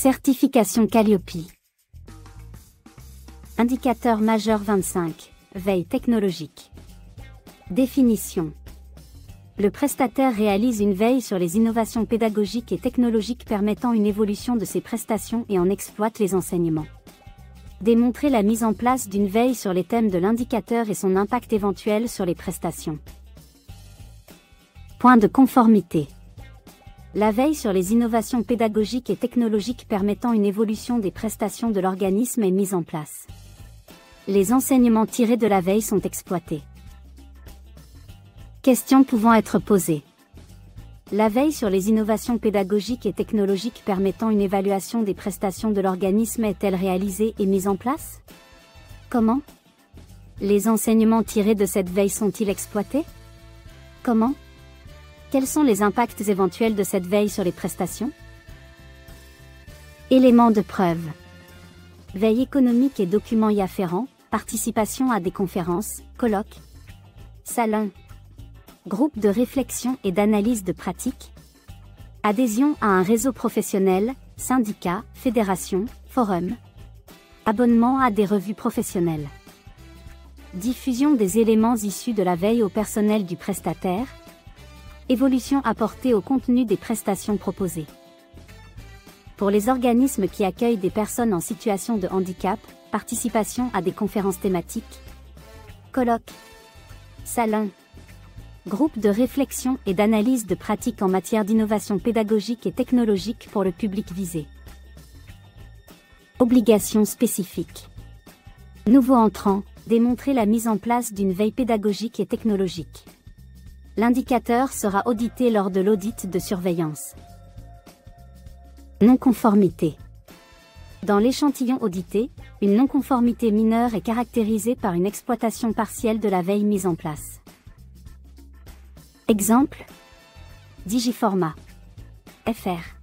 Certification Calliope. Indicateur majeur 25. Veille technologique. Définition. Le prestataire réalise une veille sur les innovations pédagogiques et technologiques permettant une évolution de ses prestations et en exploite les enseignements. Démontrer la mise en place d'une veille sur les thèmes de l'indicateur et son impact éventuel sur les prestations. Point de conformité. La veille sur les innovations pédagogiques et technologiques permettant une évolution des prestations de l'organisme est mise en place. Les enseignements tirés de la veille sont exploités. Questions pouvant être posées. La veille sur les innovations pédagogiques et technologiques permettant une évaluation des prestations de l'organisme est-elle réalisée et mise en place? Comment? Les enseignements tirés de cette veille sont-ils exploités? Comment? Quels sont les impacts éventuels de cette veille sur les prestations? Éléments de preuve. Veille économique et documents y afférents, participation à des conférences, colloques. Salle 1. Groupe de réflexion et d'analyse de pratique. Adhésion à un réseau professionnel, syndicat, fédération, forum. Abonnement à des revues professionnelles. Diffusion des éléments issus de la veille au personnel du prestataire. Évolution apportée au contenu des prestations proposées. Pour les organismes qui accueillent des personnes en situation de handicap, participation à des conférences thématiques. Colloques. Salle 1. Groupe de réflexion et d'analyse de pratiques en matière d'innovation pédagogique et technologique pour le public visé. Obligations spécifiques. Nouveau entrant, démontrer la mise en place d'une veille pédagogique et technologique. L'indicateur sera audité lors de l'audit de surveillance. Non-conformité. Dans l'échantillon audité, une non-conformité mineure est caractérisée par une exploitation partielle de la veille mise en place. Exemple. Digiformat. FR.